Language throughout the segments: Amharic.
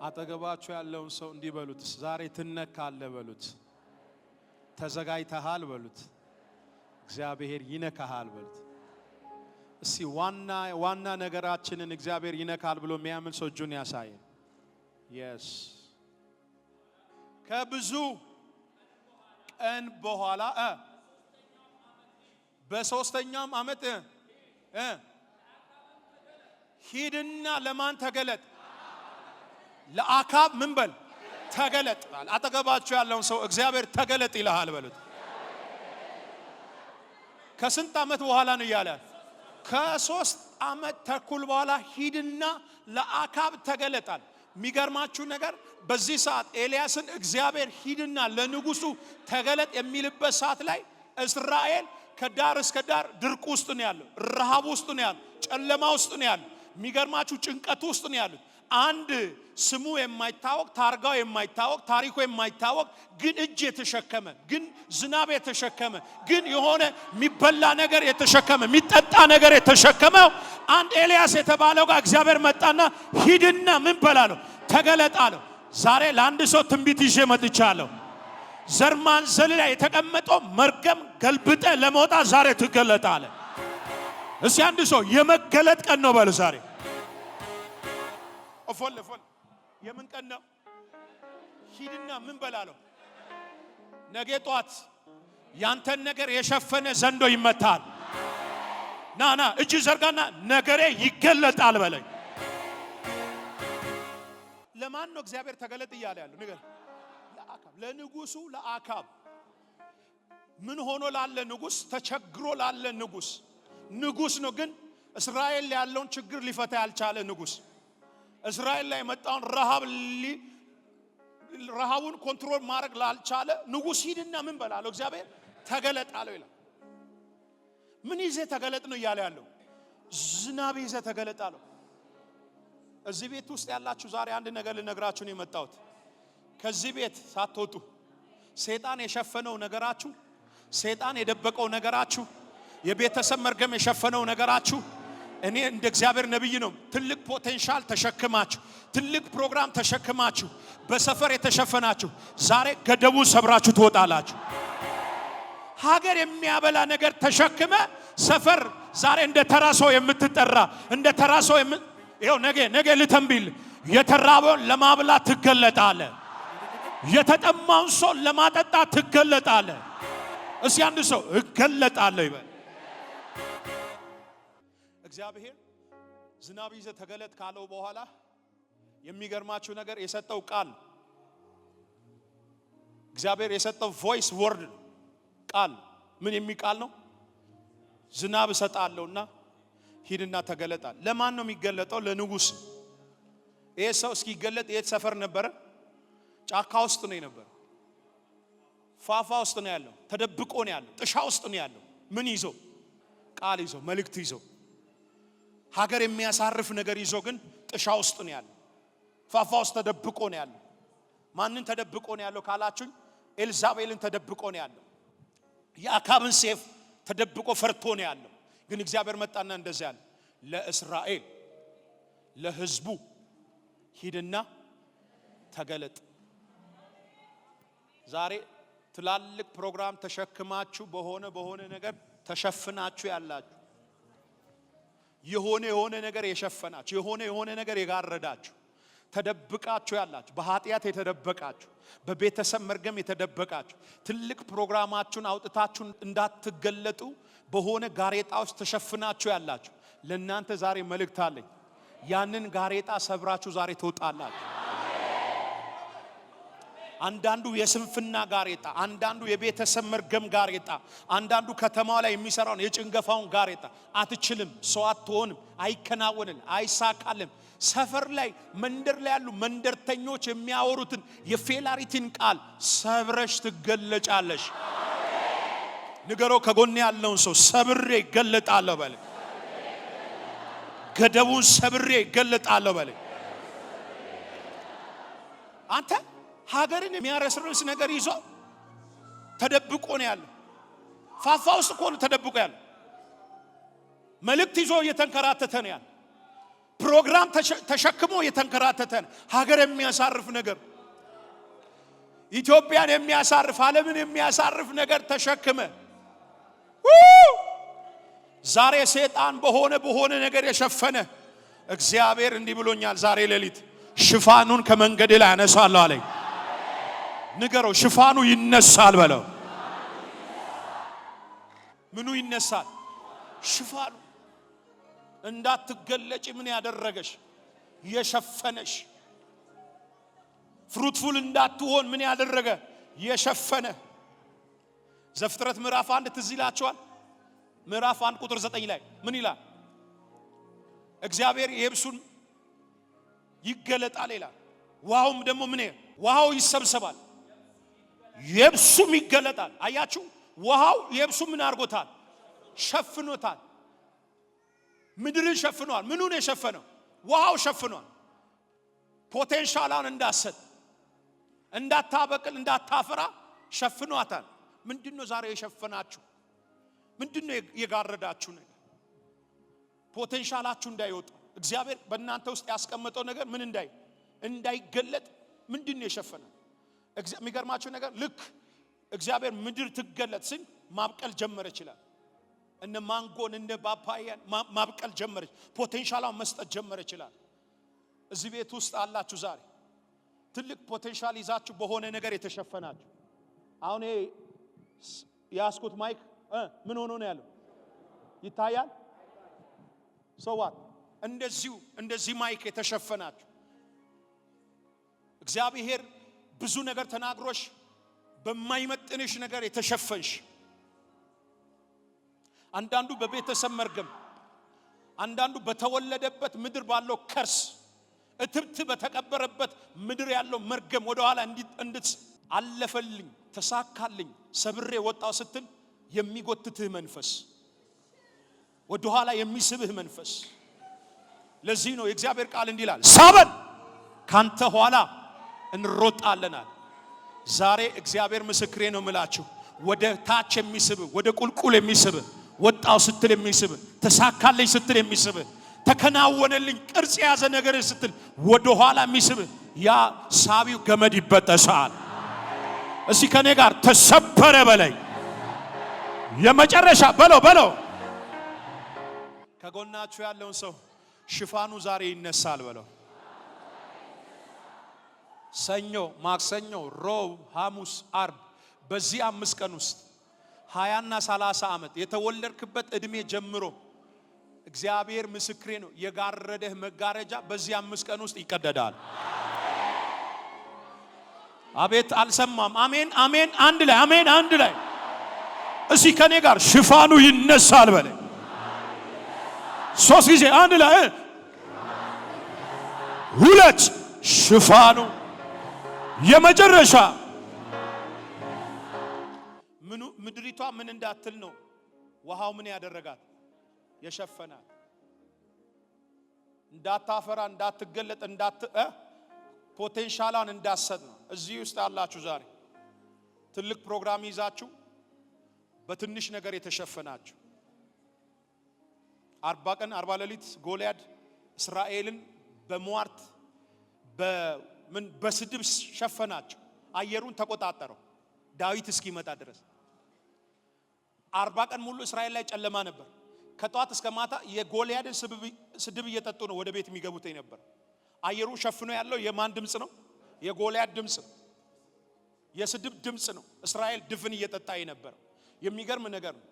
አጠገባችሁ ያለውን ሰው እንዲህ በሉት፣ ዛሬ ትነካለህ በሉት። ተዘጋጅተሃል በሉት። እግዚአብሔር ይነካሃል በሉት። እስቲ ዋና ነገራችንን እግዚአብሔር ይነካል ብሎ የሚያምን ሰው እጁን ያሳየን። yes ከብዙ ቀን በኋላ በሶስተኛው ዓመት ሂድና ለማን ተገለጥ? ለአካብ ምን በል ተገለጥ። አጠገባችሁ ያለውን ሰው እግዚአብሔር ተገለጥ ይልሃል በሉት። ከስንት ዓመት በኋላ ነው ያለ? ከ3 ዓመት ተኩል በኋላ ሂድና ለአካብ ተገለጣል። የሚገርማችሁ ነገር በዚህ ሰዓት ኤልያስን እግዚአብሔር ሂድና ለንጉሱ ተገለጥ የሚልበት ሰዓት ላይ እስራኤል ከዳር እስከ ዳር ድርቅ ውስጥ ነው ያለው፣ ረሃብ ውስጥ ነው ያለው፣ ጨለማ ውስጥ ነው ያለው። የሚገርማችሁ ጭንቀት ውስጥ ነው ያሉት። አንድ ስሙ የማይታወቅ ታርጋው የማይታወቅ ታሪኩ የማይታወቅ ግን እጅ የተሸከመ ግን ዝናብ የተሸከመ ግን የሆነ የሚበላ ነገር የተሸከመ የሚጠጣ ነገር የተሸከመ አንድ ኤልያስ የተባለው ጋር እግዚአብሔር መጣና ሂድና ምን በላለው ተገለጣለው። ዛሬ ለአንድ ሰው ትንቢት ይዤ መጥቻለሁ። ዘርማን ዘል ላይ የተቀመጠው መርገም ገልብጠ ለመውጣት ዛሬ ትገለጣለህ። እስኪ አንድ ሰው የመገለጥ ቀን ነው በል ዛሬ። ኦፎል የምን ቀን ነው? ሂድና ምን በላለው ነገ ጧት ያንተን ነገር የሸፈነ ዘንዶ ይመታል። ና እጅ ዘርጋና ነገሬ ይገለጣል በለኝ። ለማን ነው እግዚአብሔር ተገለጥ እያለ ያለው? ነገር ለአካብ፣ ለንጉሱ ለአካብ። ምን ሆኖ ላለ ንጉስ፣ ተቸግሮ ላለ ንጉስ ነው። ግን እስራኤል ያለውን ችግር ሊፈታ ያልቻለ ንጉስ፣ እስራኤል ላይ መጣውን ረሃቡን ኮንትሮል ማድረግ ላልቻለ ንጉስ ሂድና ምን በላለው እግዚአብሔር ተገለጣለው ይላል። ምን ይዘህ ተገለጥ ነው እያለ ያለው? ዝናብ ይዘህ ተገለጣለው። እዚህ ቤት ውስጥ ያላችሁ ዛሬ አንድ ነገር ልነግራችሁ ነው የመጣሁት። ከዚህ ቤት ሳትወጡ ሰይጣን የሸፈነው ነገራችሁ፣ ሰይጣን የደበቀው ነገራችሁ፣ የቤተሰብ መርገም የሸፈነው ነገራችሁ፣ እኔ እንደ እግዚአብሔር ነብይ ነው ትልቅ ፖቴንሻል ተሸክማችሁ፣ ትልቅ ፕሮግራም ተሸክማችሁ፣ በሰፈር የተሸፈናችሁ ዛሬ ገደቡን ሰብራችሁ ትወጣላችሁ። ሀገር የሚያበላ ነገር ተሸክመ ሰፈር ዛሬ እንደ ተራሶ የምትጠራ እንደ ተራሶ ይሄው ነገ ልተንቢል የተራበውን ለማብላት ትገለጣለ፣ የተጠማውን ሰው ለማጠጣት ትገለጣለ። እስኪ አንድ ሰው እገለጣለሁ ይበል። እግዚአብሔር ዝናብ ይዘህ ተገለጥ ካለው በኋላ የሚገርማችሁ ነገር የሰጠው ቃል እግዚአብሔር የሰጠው ቮይስ ወርድ ቃል ምን የሚቃል ነው? ዝናብ እሰጣለሁና ሂድና ተገለጣል። ለማን ነው የሚገለጠው? ለንጉስ። ይሄ ሰው እስኪገለጥ የት ሰፈር ነበረ? ጫካ ውስጥ ነው የነበረው። ፋፋ ውስጥ ነው ያለው። ተደብቆ ነው ያለው። ጥሻ ውስጥ ነው ያለው። ምን ይዞ? ቃል ይዞ፣ መልእክት ይዞ፣ ሀገር የሚያሳርፍ ነገር ይዞ፣ ግን ጥሻ ውስጥ ነው ያለው። ፋፋ ውስጥ ተደብቆ ነው ያለው። ማንን ተደብቆ ነው ያለው ካላችሁኝ፣ ኤልዛቤልን ተደብቆ ነው ያለው። የአካብን ሴፍ ተደብቆ ፈርቶ ነው ያለው። ግን እግዚአብሔር መጣና እንደዚህ ያለ ለእስራኤል ለህዝቡ ሂድና ተገለጥ። ዛሬ ትላልቅ ፕሮግራም ተሸክማችሁ በሆነ ነገር ተሸፍናችሁ ያላችሁ፣ የሆነ ነገር የሸፈናችሁ፣ የሆነ ነገር የጋረዳችሁ፣ ተደብቃችሁ ያላችሁ፣ በኃጢአት የተደበቃችሁ፣ በቤተሰብ መርገም የተደበቃችሁ፣ ትልቅ ፕሮግራማችሁን አውጥታችሁ እንዳትገለጡ በሆነ ጋሬጣ ውስጥ ተሸፍናችሁ ያላችሁ፣ ለእናንተ ዛሬ መልእክት አለኝ። ያንን ጋሬጣ ሰብራችሁ ዛሬ ትወጣላችሁ። አንዳንዱ የስንፍና ጋሬጣ፣ አንዳንዱ የቤተሰብ መርገም ጋሬጣ፣ አንዳንዱ ከተማው ላይ የሚሰራውን የጭንገፋውን ጋሬጣ፣ አትችልም፣ ሰው አትሆንም፣ አይከናወንም፣ አይሳካልም፣ ሰፈር ላይ መንደር ላይ ያሉ መንደርተኞች የሚያወሩትን የፌላሪቲን ቃል ሰብረሽ ትገለጫለሽ። ንገረው ከጎን ያለውን ሰው ሰብሬ ይገለጣለሁ በለ። ገደቡን ሰብሬ ይገለጣለሁ በለ። አንተ ሀገርን የሚያረስርስ ነገር ይዞ ተደብቆ ነው ያለው። ፋፋ ውስጥ እኮ ነው ተደብቆ ያለው። መልእክት ይዞ እየተንከራተተ ነው ያለው። ፕሮግራም ተሸክሞ የተንከራተተን ሀገር የሚያሳርፍ ነገር ኢትዮጵያን የሚያሳርፍ ዓለምን የሚያሳርፍ ነገር ተሸክመ ዛሬ ሰይጣን በሆነ ነገር የሸፈነ እግዚአብሔር እንዲህ ብሎኛል ዛሬ ሌሊት ሽፋኑን ከመንገድ ላይ አነሳለሁ አለኝ። ንገረው ሽፋኑ ይነሳል በለው። ምኑ ይነሳል? ሽፋኑ እንዳትገለጪ ምን ያደረገሽ የሸፈነሽ ፍሩትፉል እንዳትሆን ምን ያደረገ የሸፈነ ዘፍጥረት ምዕራፍ 1 ትዝ ይላችኋል። ምዕራፍ 1 ቁጥር 9 ላይ ምን ይላል? እግዚአብሔር የብሱን ይገለጣል ይላል። ውሃውም ደግሞ ምን ውሃው ይሰብሰባል የብሱም ይገለጣል። አያችሁ ውሃው የብሱ ምን አድርጎታል? ሸፍኖታል። ምድርን ሸፍኗል። ምኑን የሸፈነው? ውሃው ሸፍኗል። ፖቴንሻሏን እንዳሰጥ እንዳታበቅል እንዳታፈራ ሸፍኗታል። ምንድነው ዛሬ የሸፈናችሁ? ምንድነው የጋረዳችሁ ነገር? ፖቴንሻላችሁ እንዳይወጣ እግዚአብሔር በእናንተ ውስጥ ያስቀመጠው ነገር ምን እንዳይገለጥ ምንድነው የሸፈነው? የሚገርማችሁ ነገር ልክ እግዚአብሔር ምድር ትገለጥ ሲል ማብቀል ጀመረ ይችላል። እነ ማንጎን እነ ፓፓያን ማብቀል ጀመረች። ፖቴንሻሏን መስጠት ጀመረ ይችላል። እዚህ ቤት ውስጥ አላችሁ ዛሬ ትልቅ ፖቴንሻል ይዛችሁ በሆነ ነገር የተሸፈናችሁ። አሁን ያስኩት ማይክ ምን ሆኖ ነው ያለው? ይታያል? ሰዋት እንደዚህ ማይክ የተሸፈናችሁ እግዚአብሔር ብዙ ነገር ተናግሮሽ በማይመጥንሽ ነገር የተሸፈንሽ አንዳንዱ በቤተሰብ መርገም አንዳንዱ በተወለደበት ምድር ባለው ከርስ እትብት በተቀበረበት ምድር ያለው መርገም ወደ ኋላ እንድት አለፈልኝ ተሳካልኝ ሰብሬ ወጣው ስትል የሚጎትትህ መንፈስ ወደ ኋላ የሚስብህ መንፈስ። ለዚህ ነው የእግዚአብሔር ቃል እንዲህ ይላል ሳበን ካንተ ኋላ እንሮጣለናል። ዛሬ እግዚአብሔር ምስክሬ ነው የምላችሁ ወደ ታች የሚስብ ወደ ቁልቁል የሚስብ ወጣው ስትል የሚስብ ተሳካልኝ ስትል የሚስብ ተከናወነልኝ ቅርጽ ያዘ ነገር ስትል ወደ ኋላ የሚስብ ያ ሳቢው ገመድ ይበጠሳል። እዚህ ከኔ ጋር ተሰበረ በላይ የመጨረሻ በለው ከጎናችሁ ያለውን ሰው ሽፋኑ ዛሬ ይነሳል በለው። ሰኞ፣ ማክሰኞ፣ ሮብ፣ ሐሙስ፣ አርብ በዚህ 5 ቀን ውስጥ 20 እና 30 ዓመት የተወለድክበት እድሜ ጀምሮ እግዚአብሔር ምስክሬ ነው የጋረደህ መጋረጃ በዚህ 5 ቀን ውስጥ ይቀደዳል። አቤት አልሰማም። አሜን አሜን። አንድ ላይ አሜን። አንድ ላይ እዚህ ከኔ ጋር ሽፋኑ ይነሳል በለ 3 ጊዜ አንድ ላይ 2 ሽፋኑ የመጨረሻ ምድሪቷ ምን እንዳትል ነው ውሃው ምን ያደረጋት የሸፈናት እንዳታፈራ እንዳትገለጥ ፖቴንሻሏን እንዳሰጥ ነው። እዚህ ውስጥ ያላችሁ ዛሬ ትልቅ ፕሮግራም ይዛችሁ በትንሽ ነገር የተሸፈናችሁ 40 ቀን 40 ሌሊት ጎልያድ እስራኤልን በሟርት በስድብ ሸፈናቸው። አየሩን ተቆጣጠረው ዳዊት እስኪመጣ ድረስ 40 ቀን ሙሉ እስራኤል ላይ ጨለማ ነበር። ከጧት እስከ ማታ የጎልያድን ስድብ እየጠጡ ነው ወደ ቤት የሚገቡት ነበር። አየሩ ሸፍኖ ያለው የማን ድምጽ ነው? የጎልያድ ድምጽ ነው። የስድብ ድምጽ ነው። እስራኤል ድፍን እየጠጣ ነበር። የሚገርም ነገር ነው።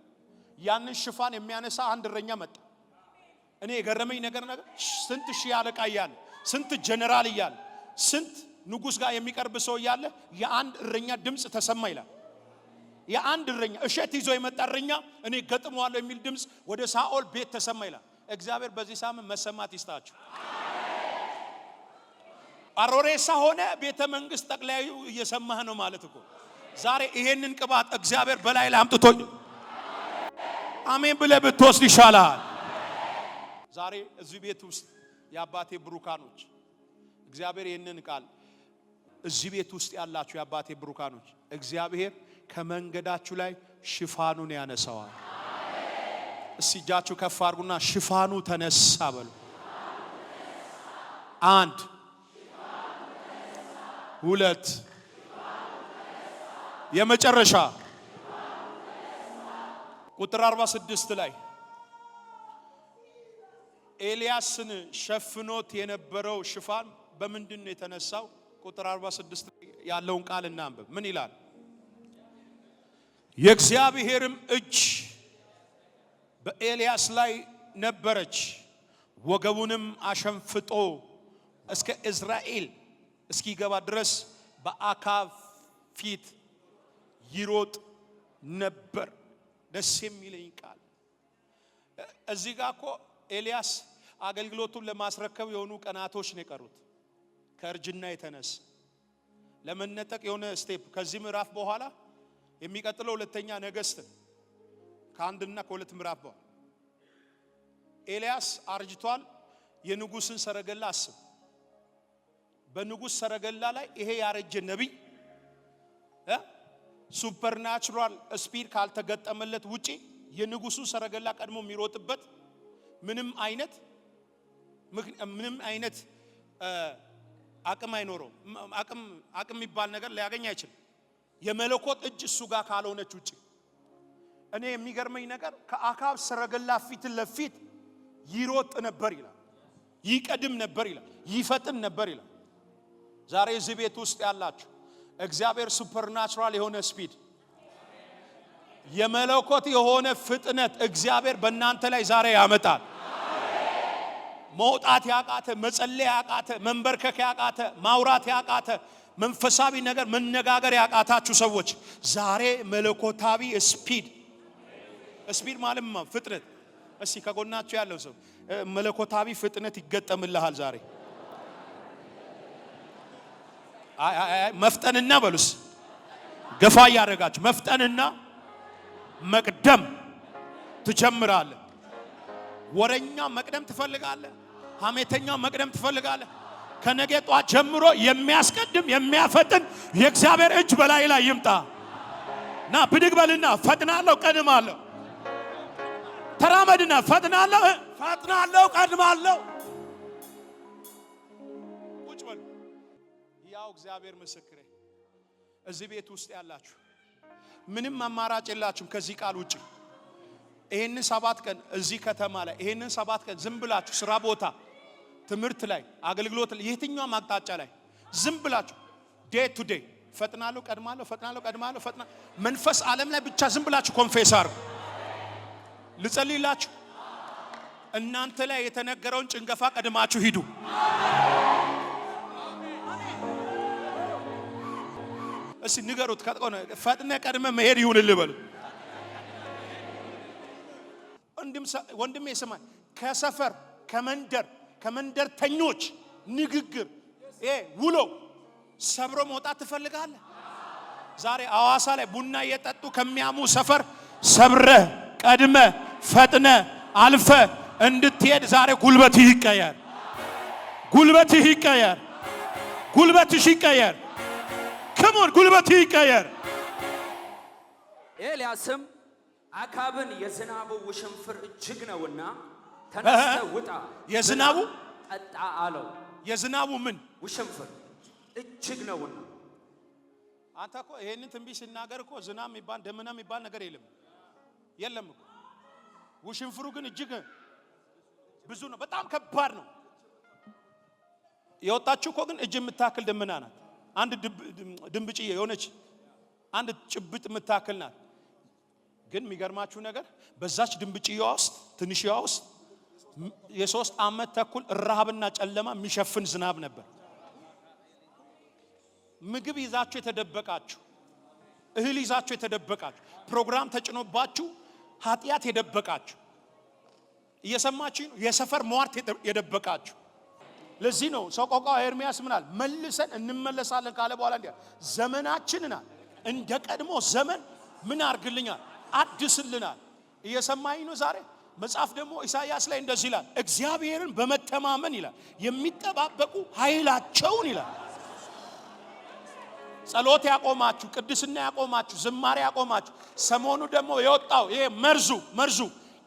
ያንን ሽፋን የሚያነሳ አንድ እረኛ መጣ። እኔ የገረመኝ ነገር ስንት ሺህ አለቃ እያለ ስንት ጀነራል እያለ ስንት ንጉስ ጋር የሚቀርብ ሰው እያለ የአንድ እረኛ ድምጽ ተሰማ ይላል። የአንድ እረኛ እሸት ይዞ የመጣ እረኛ እኔ ገጥመዋለሁ የሚል ድምጽ ወደ ሳኦል ቤት ተሰማ ይላል። እግዚአብሔር በዚህ ሳምንት መሰማት ይስጣችሁ። አሮሬሳ ሆነ ቤተ መንግስት ጠቅላዩ እየሰማህ ነው ማለት እኮ። ዛሬ ይሄንን ቅባት እግዚአብሔር በላይ ላይ አምጥቶ አሜን ብለህ ብትወስድ ይሻላል። ዛሬ እዚህ ቤት ውስጥ የአባቴ ብሩካኖች እግዚአብሔር ይሄንን ቃል እዚህ ቤት ውስጥ ያላችሁ የአባቴ ብሩካኖች እግዚአብሔር ከመንገዳችሁ ላይ ሽፋኑን ያነሳዋል። እስቲ እጃችሁ ከፍ አድርጉና ሽፋኑ ተነሳ በሉ። አንድ ሁለት የመጨረሻ ቁጥር 46 ላይ ኤልያስን ሸፍኖት የነበረው ሽፋን በምንድን ነው የተነሳው? ቁጥር 46 ያለውን ቃል እናንብብ። ምን ይላል? የእግዚአብሔርም እጅ በኤልያስ ላይ ነበረች፣ ወገቡንም አሸንፍጦ እስከ ኢዝራኤል እስኪገባ ድረስ በአካብ ፊት ይሮጥ ነበር። ደስ የሚለኝ ቃል እዚህ ጋር እኮ ኤልያስ አገልግሎቱን ለማስረከብ የሆኑ ቀናቶች ነው የቀሩት። ከእርጅና የተነሳ ለመነጠቅ የሆነ ስቴፕ ከዚህ ምዕራፍ በኋላ የሚቀጥለው ሁለተኛ ነገሥት ከአንድና ከሁለት ምዕራፍ በኋላ ኤልያስ አርጅቷል። የንጉስን ሰረገላ አስብ። በንጉስ ሰረገላ ላይ ይሄ ያረጀ ነቢይ ሱፐርናቹራል ስፒድ ካልተገጠመለት ውጪ የንጉሱ ሰረገላ ቀድሞ የሚሮጥበት ምንም አይነት አቅም አይኖረው። አቅም የሚባል ነገር ሊያገኝ አይችልም። የመለኮት እጅ እሱ ጋር ካልሆነች ውጪ። እኔ የሚገርመኝ ነገር ከአካብ ሰረገላ ፊት ለፊት ይሮጥ ነበር ይላል፣ ይቀድም ነበር ይላል፣ ይፈጥን ነበር ይላል። ዛሬ እዚህ ቤት ውስጥ ያላችሁ እግዚአብሔር ሱፐርናቹራል የሆነ ስፒድ፣ የመለኮት የሆነ ፍጥነት እግዚአብሔር በእናንተ ላይ ዛሬ ያመጣል። መውጣት ያቃተ፣ መጸለይ ያቃተ፣ መንበርከክ ያቃተ፣ ማውራት ያቃተ፣ መንፈሳዊ ነገር መነጋገር ያቃታችሁ ሰዎች ዛሬ መለኮታዊ ስፒድ ማለት ፍጥነት። እስቲ ከጎናችሁ ያለው ሰው መለኮታዊ ፍጥነት ይገጠምልሃል ዛሬ። መፍጠንና በሉስ ገፋ ያደርጋችሁ መፍጠንና መቅደም ትጀምራለህ። ወረኛ መቅደም ትፈልጋለህ? ሐሜተኛ መቅደም ትፈልጋለህ? ከነገ ጧት ጀምሮ የሚያስቀድም የሚያፈጥን የእግዚአብሔር እጅ በላይ ላይ ይምጣ። ና ብድግ በልና ፈጥናለሁ፣ ቀድማለሁ። ተራመድና ፈጥናለሁ፣ ቀድማለሁ። ቁጭ በሉ። ያው እግዚአብሔር ምስክሬ፣ እዚህ ቤት ውስጥ ያላችሁ ምንም አማራጭ የላችሁም ከዚህ ቃል ውጪ። ይሄንን 7 ቀን እዚህ ከተማ ላይ ይሄንን 7 ቀን ዝም ብላችሁ ስራ ቦታ፣ ትምህርት ላይ፣ አገልግሎት ላይ፣ የትኛውም አቅጣጫ ላይ ዝም ብላችሁ ዴይ ቱ ዴይ ፈጥናለሁ፣ ቀድማለሁ። መንፈስ ዓለም ላይ ብቻ ዝም ብላችሁ ኮንፌስ አድርጉ። ልጸልይላችሁ። እናንተ ላይ የተነገረውን ጭንገፋ ቀድማችሁ ሂዱ። እስቲ ንገሩት፣ ፈጥነ ቀድመ መሄድ ይሁንልህ በሉ። ወንድሜ ስማኝ፣ ከሰፈር ከመንደርተኞች ንግግር ውሎ ሰብሮ መውጣት ትፈልጋለህ? ዛሬ አዋሳ ላይ ቡና እየጠጡ ከሚያሙ ሰፈር ሰብረ ቀድመ ፈጥነ አልፈ እንድትሄድ ዛሬ ጉልበትህ ይቀየር። ጉልበትሽ ይቀየር። ከሞን ጉልበትህ ይቀየር። ኤልያስም አካብን የዝናቡ ውሽንፍር እጅግ ነውና ተነስተ ውጣ፣ የዝናቡ ጠጣ አለው። የዝናቡ ምን ውሽንፍር እጅግ ነውና። አንተ እኮ ይሄንን ትንቢት ሲናገር እኮ ዝናብ የሚባል ደመና የሚባል ነገር የለም እኮ። ውሽንፍሩ ግን እጅግ ብዙ ነው፣ በጣም ከባድ ነው። የወጣችው እኮ ግን እጅ የምታክል ደመና ናት። አንድ ድንብጭዬ የሆነች አንድ ጭብጥ የምታክል ናት። ግን የሚገርማችሁ ነገር በዛች ድንብጭዬዋ ውስጥ ትንሽዋ ውስጥ የ3 ዓመት ተኩል ረሃብና ጨለማ የሚሸፍን ዝናብ ነበር። ምግብ ይዛችሁ የተደበቃችሁ፣ እህል ይዛችሁ የተደበቃችሁ፣ ፕሮግራም ተጭኖባችሁ ኃጢአት የደበቃችሁ፣ እየሰማችሁ ነው፣ የሰፈር ሟርት የደበቃችሁ። ለዚህ ነው ሰቆቃው ኤርሚያስ ምናል መልሰን እንመለሳለን ካለ በኋላ እንዲያ ዘመናችንና እንደ ቀድሞ ዘመን ምን አርግልኛል? አድስልናል። እየሰማኝ ነው ዛሬ። መጽሐፍ ደግሞ ኢሳይያስ ላይ እንደዚህ ይላል፣ እግዚአብሔርን በመተማመን ይላል የሚጠባበቁ ኃይላቸውን ይላል። ጸሎት ያቆማችሁ፣ ቅድስና ያቆማችሁ፣ ዝማሬ ያቆማችሁ፣ ሰሞኑ ደግሞ የወጣው ይሄ መርዙ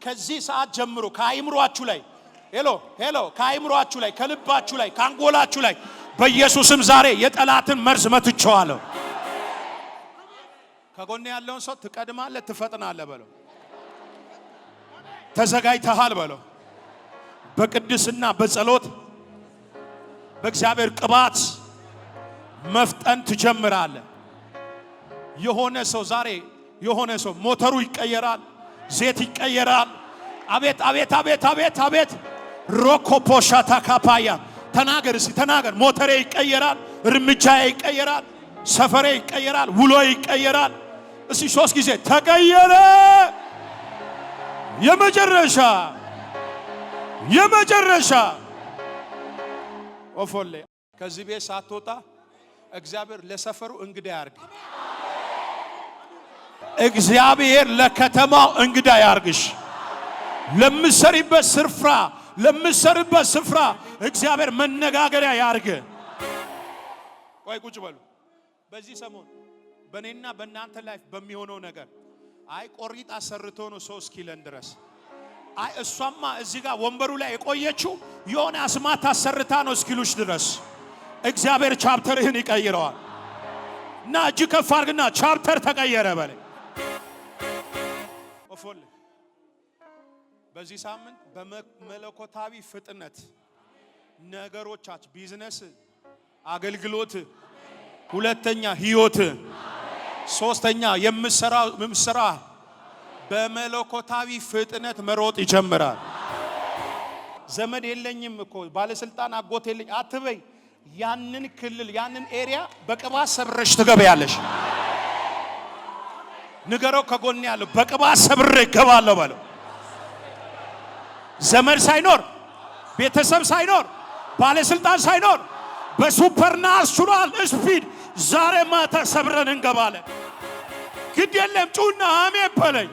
ከዚህ ሰዓት ጀምሮ ከአይምሯችሁ ላይ ሄሎ ከአይምሮአችሁ ላይ ከልባችሁ ላይ ካንጎላችሁ ላይ በኢየሱስም ዛሬ የጠላትን መርዝ መትቼዋለሁ። ከጎኔ ያለውን ሰው ትቀድማለህ ትፈጥናለህ በለው። ተዘጋጅተሃል በለው። በቅድስና በጸሎት በእግዚአብሔር ቅባት መፍጠን ትጀምራለህ። የሆነ ሰው ዛሬ የሆነ ሰው ሞተሩ ይቀየራል፣ ዘይት ይቀየራል። አቤት አቤት አቤት አቤት አቤት ሮኮፖሻታ ካፓያ ተናገር እስቲ ተናገር። ሞተሬ ይቀየራል፣ እርምጃዬ ይቀየራል፣ ሰፈሬ ይቀየራል፣ ውሎ ይቀየራል። እስቲ 3 ጊዜ ተቀየረ። የመጨረሻ ኦፎሌ ከዚህ ቤት ሳትወጣ እግዚአብሔር ለሰፈሩ እንግዳ ያርግ። እግዚአብሔር ለከተማው እንግዳ ያርግሽ። ለምትሰሪበት ስፍራ እግዚአብሔር መነጋገሪያ ያርግ። ቆይ ቁጭ በሉ። በዚህ ሰሞን በእኔና በእናንተ ላይፍ በሚሆነው ነገር አይ ቆሪጥ አሰርቶ ነው 3 ኪለን ድረስ አይ እሷማ እዚህ ጋር ወንበሩ ላይ የቆየችው የሆነ አስማት አሰርታ ነው እስኪሉሽ ድረስ እግዚአብሔር ቻፕተርህን ይቀይረዋል። እና እጅ ከፍ አድርግና ቻፕተር ተቀየረ በለኝ። ኦፎል በዚህ ሳምንት በመለኮታዊ ፍጥነት ነገሮቻች ቢዝነስ፣ አገልግሎት፣ ሁለተኛ ህይወት፣ ሶስተኛ የምሰራ በመለኮታዊ ፍጥነት መሮጥ ይጀምራል። ዘመድ የለኝም እኮ ባለስልጣን አጎት የለኝ አትበይ። ያንን ክልል ያንን ኤሪያ በቅባት ሰብረሽ ትገበያለሽ። ንገረው ከጎን ያለው በቅባት ሰብሬ እገባለሁ በለው። ዘመድ ሳይኖር ቤተሰብ ሳይኖር ባለስልጣን ሳይኖር በሱፐርናቹራል ስፒድ ዛሬ ማታ ሰብረን እንገባለን። ግድ የለም ጩና አሜን በለኝ።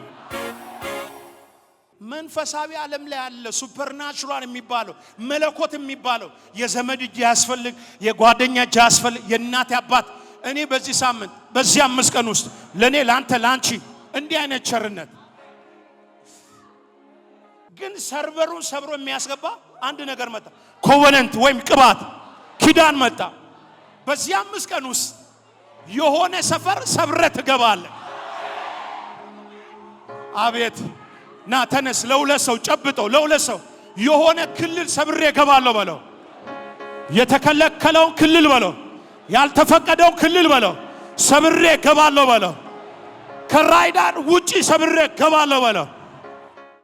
መንፈሳዊ ዓለም ላይ ያለ ሱፐርናቹራል የሚባለው መለኮት የሚባለው የዘመድ እጅ ያስፈልግ፣ የጓደኛ እጅ ያስፈልግ፣ የእናት አባት። እኔ በዚህ ሳምንት በዚህ 5 ቀን ውስጥ ለኔ ላንተ ላንቺ እንዲህ አይነት ቸርነት ግን ሰርቨሩን ሰብሮ የሚያስገባ አንድ ነገር መጣ። ኮቨነንት ወይም ቅባት ኪዳን መጣ። በዚህ 5 ቀን ውስጥ የሆነ ሰፈር ሰብረ ትገባለህ። አቤት ና ተነስ። ለሁለት ሰው ጨብጠው፣ ለሁለት ሰው የሆነ ክልል ሰብሬ እገባለሁ በለው። የተከለከለውን ክልል በለው፣ ያልተፈቀደውን ክልል በለው፣ ሰብሬ እገባለሁ በለው። ከራይዳን ውጪ ሰብሬ እገባለሁ በለው።